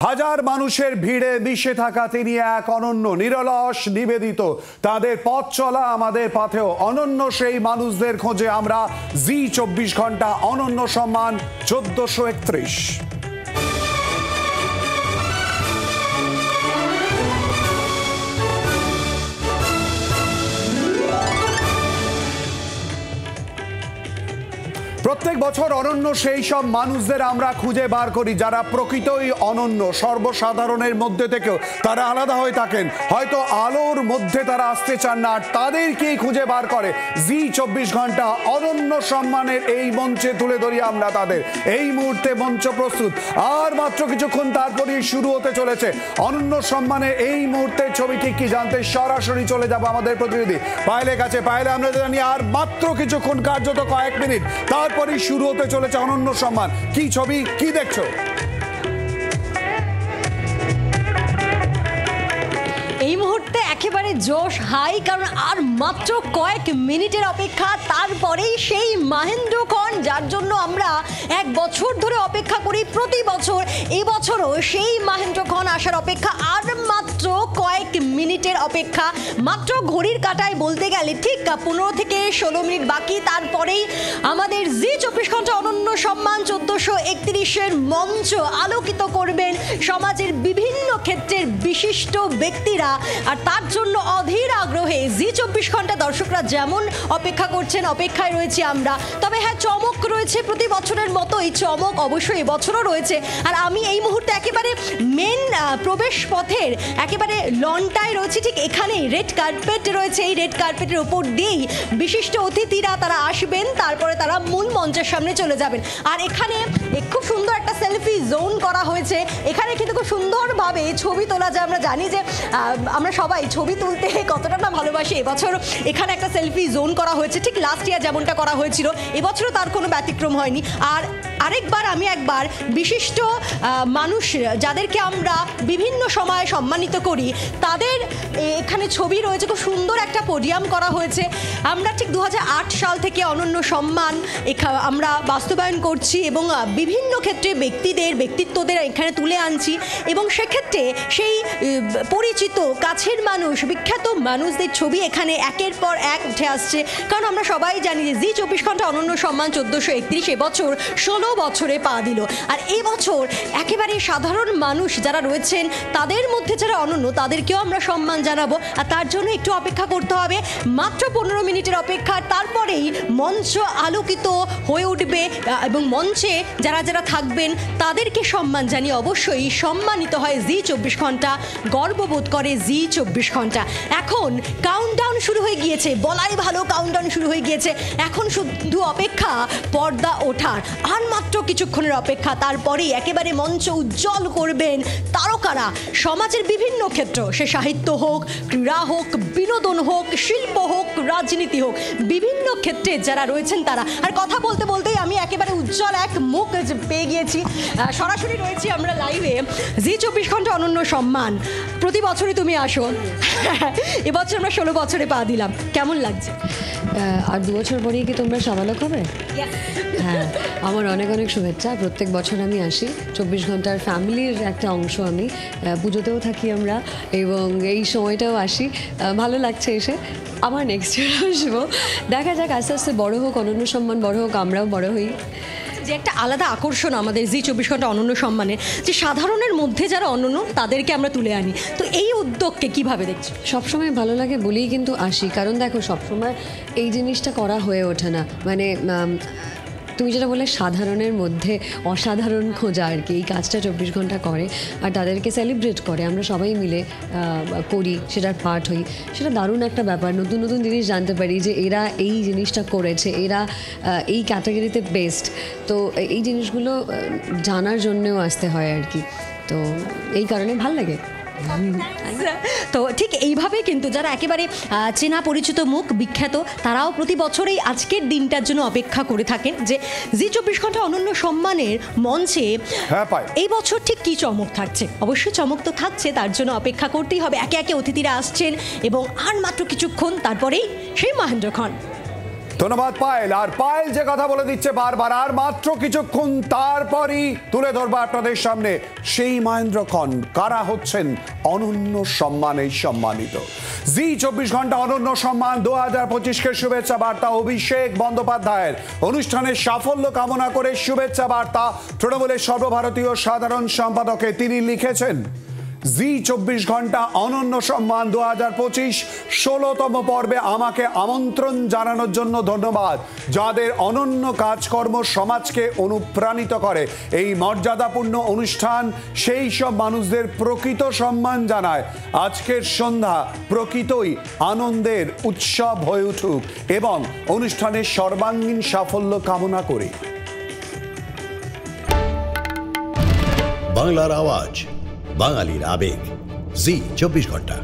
হাজার মানুষের ভিড়ে মিশে থাকা তিনি এক অনন্য নিরলস নিবেদিত। তাদের পথ চলা আমাদের পথেও অনন্য সেই মানুষদের খোঁজে আমরা জি 24 ঘন্টা অনন্য সম্মান 1431। প্রত্যেক বছর অনন্য সেই সব মানুষদের আমরা খুঁজে বার করি যারা প্রকৃতই অনন্য, সর্বসাধারণের মধ্যে থেকেও তারা আলাদা হয়ে থাকেন। হয়তো আলোর মধ্যে তারা আসতে চান না, আর তাদেরকেই খুঁজে বার করে জি 24 ঘন্টা অনন্য সম্মানের এই মঞ্চে তুলে ধরি আমরা তাদের। এই মুহূর্তে মঞ্চ প্রস্তুত, আর মাত্র কিছুক্ষণ তারপরেই শুরু হতে চলেছে অনন্য সম্মানের এই মুহূর্তের ছবি। ঠিক কি জানতে সরাসরি চলে যাব আমাদের প্রতিনিধি পায়েলের কাছে। পায়েলে, আমরা জানি আর মাত্র কিছুক্ষণ, কার্যত কয়েক মিনিট তারপরেই শুরু হতে চলেছে অনন্য সম্মান। কি ছবি, কি দেখছো? এই মুহূর্তে একেবারে জোশ হাই, কারণ আর মাত্র কয়েক মিনিটের অপেক্ষা, তারপরেই সেই মহেন্দ্রক্ষণ যার জন্য আমরা এক বছর ধরে অপেক্ষা করি প্রতি বছর। এবছরও সেই মহেন্দ্রক্ষণ আসার অপেক্ষা, আর মাত্র কয়েক মিনিটের অপেক্ষা। মাত্র ঘড়ির কাঁটায় বলতে গেলে ঠিক 15 থেকে 16 মিনিট বাকি, তারপরেই আমাদের জি 24 ঘন্টা অনন্য সম্মান 1431-এর মঞ্চ আলোকিত করবেন সমাজের বিভিন্ন ক্ষেত্রের বিশিষ্ট ব্যক্তিরা। আর তার জন্য অধীর আগ্রহে জি 24 ঘন্টা দর্শকরা যেমন অপেক্ষা করছেন, অপেক্ষায় রয়েছি আমরা। তবে হ্যাঁ, চমক রয়েছে প্রতি বছরের মতোই, চমক অবশ্যই এবছরও রয়েছে। আর আমি এই মুহূর্তে একেবারে মেন প্রবেশ পথের একেবারে লনটায় রয়েছি। ঠিক এখানেই রেড কার্পেট রয়েছে, এই রেড কার্পেটের ওপর দিয়েই বিশিষ্ট অতিথিরা তারা আসবেন, তারপরে তারা মূল মঞ্চের সামনে চলে যাবেন। আর এখানে খুব সুন্দর একটা সেলফি জোন করা হয়েছে। এখানে কিন্তু খুব সুন্দরভাবে ছবি তোলা যায়। আমরা জানি যে আমরা সবাই ছবি তুলতে কতটা না ভালোবাসি। এবছর এখানে একটা সেলফি জোন করা হয়েছে, ঠিক লাস্ট ইয়ার যেমনটা করা হয়েছিল, এবছরও তার কোনো ব্যতিক্রম হয়নি। আর আরেকবার আমি একবার বিশিষ্ট মানুষ যাদেরকে আমরা বিভিন্ন সময়ে সম্মানিত করি তাদের এখানে ছবি রয়েছে। খুব সুন্দর একটা পোডিয়াম করা হয়েছে। আমরা ঠিক 2008 সাল থেকে অনন্য সম্মান আমরা বাস্তবায়ন করছি এবং বিভিন্ন ক্ষেত্রে ব্যক্তিত্বদের এখানে তুলে আনছি, এবং সেক্ষেত্রে সেই পরিচিত কাছের মানুষ, বিখ্যাত মানুষদের ছবি এখানে একের পর এক উঠে আসছে। কারণ আমরা সবাই জানি যে জি 24 ঘন্টা অনন্য সম্মান 1431 এবছর 16 বছরে পা দিল। আর এবছর একেবারে সাধারণ মানুষ যারা রয়েছেন তাদের মধ্যে যারা অনন্য তাদেরকেও আমরা সম্মান জানাবো। আর তার জন্য একটু অপেক্ষা করতে হবে, মাত্র 15 মিনিটের অপেক্ষা, তারপরেই মঞ্চ আলোকিত হয়ে উঠবে এবং মঞ্চে যারা যারা থাকবেন তাদেরকে সম্মান জানিয়ে অবশ্যই সম্মানিত হয় জি 24 ঘন্টা, গর্ববোধ করে জি 24 ঘন্টা। এখন কাউন্টডাউন শুরু হয়ে গিয়েছে, বলাই ভালো, কাউন্টডাউন শুরু হয়ে গিয়েছে। এখন শুধু অপেক্ষা পর্দা ওঠার, আর মাত্র কিছুক্ষণের অপেক্ষা, তারপরেই একেবারে মঞ্চ উজ্জ্বল করবেন তারকারা। সমাজের বিভিন্ন ক্ষেত্র, সে সাহিত্য হোক, ক্রীড়া হোক, বিনোদন হোক, শিল্প হোক, রাজনীতি হোক, বিভিন্ন ক্ষেত্রে যারা রয়েছেন তারা। আর কথা বলতে বলতেই আমি একেবারে উজ্জ্বল এক মুখ পেয়ে গিয়েছি। সরাসরি রয়েছি আমরা লাইভে। জি 24 ঘন্টা অনন্য সম্মান প্রতি বছরই তুমি আসো, এবছর আমরা 16 বছরে পা দিলাম। কেমন লাগছে? আর 2 বছর পরেই কি তোমরা সাবালক হবে? হ্যাঁ, আমার অনেক অনেক শুভেচ্ছা। প্রত্যেক বছর আমি আসি, 24 ঘন্টার ফ্যামিলির একটা অংশ আমি। পুজোতেও থাকি আমরা, এবং এই সময়টাও আসি। ভালো লাগছে এসে। আমার নেক্সট ইয়ার আসবো। দেখা যাক, আস্তে আস্তে বড় হোক অনন্য সম্মান, বড় হোক, আমরাও বড় হই। যে একটা আলাদা আকর্ষণ আমাদের জি 24 ঘন্টা অনন্য সম্মানে, যে সাধারণের মধ্যে যারা অনন্য তাদেরকে আমরা তুলে আনি। তো এই উদ্যোগকে কিভাবে দেখছো? সবসময় ভালো লাগে বলেই কিন্তু আসি, কারণ দেখো সবসময় এই জিনিসটা করা হয়ে ওঠে না। মানে তুমি যেটা বললে সাধারণের মধ্যে অসাধারণ খোঁজা আর কি, এই কাজটা 24 ঘন্টা করে আর তাদেরকে সেলিব্রেট করে। আমরা সবাই মিলে করি, সেটার পার্ট হই। সেটা দারুণ একটা ব্যাপার। নতুন নতুন জিনিস জানতে পারি যে এরা এই জিনিসটা করেছে, এরা এই ক্যাটাগরিতে বেস্ট। তো এই জিনিসগুলো জানার জন্যেও আসতে হয় আর কি। তো এই কারণে ভাল লাগে। তো ঠিক এইভাবেই কিন্তু যারা একেবারে চেনা পরিচিত মুখ, বিখ্যাত, তারাও প্রতি বছরেই আজকের দিনটার জন্য অপেক্ষা করে থাকেন যে জি 24 ঘন্টা অনন্য সম্মানের মঞ্চে এই বছর ঠিক কি চমক থাকছে। অবশ্যই চমক তো থাকছে, তার জন্য অপেক্ষা করতেই হবে। একে একে অতিথিরা আসছেন এবং আর মাত্র কিছুক্ষণ তারপরেই সেই মহেন্দ্রক্ষণ। ধন্যবাদ পায়েল। আর পায়েল যে কথা বলে দিচ্ছে বারবার, আর মাত্র কিছুক্ষণ তারপরই তুলে ধরবো আপনাদের সামনে সেই মহেন্দ্র খন কারা হচ্ছেন অনন্য সম্মানে সম্মানিত। জি 24 ঘন্টা অনন্য সম্মান 2025-কে শুভেচ্ছা বার্তা অভিষেক বন্দ্যোপাধ্যায়ের অনুষ্ঠানের সাফল্য কামনা করে শুভেচ্ছা বার্তা তৃণমূলের সর্বভারতীয় সাধারণ সম্পাদকে। তিনি লিখেছেন, জি 24 ঘন্টা অনন্য সম্মান 2025 16তম পর্বে আমাকে আমন্ত্রণ জানানোর জন্য ধন্যবাদ। যাদের অনন্য কাজকর্ম সমাজকে অনুপ্রাণিত করে, এই মর্যাদাপূর্ণ অনুষ্ঠান সেই সব মানুষদের প্রকৃত সম্মান জানায়। আজকের সন্ধ্যা প্রকৃতই আনন্দের উৎসব হয়ে উঠুক এবং অনুষ্ঠানের সর্বাঙ্গীন সাফল্য কামনা করি। বাংলার আওয়াজ, বাঙালির আবেগ, জি 24 ঘন্টা।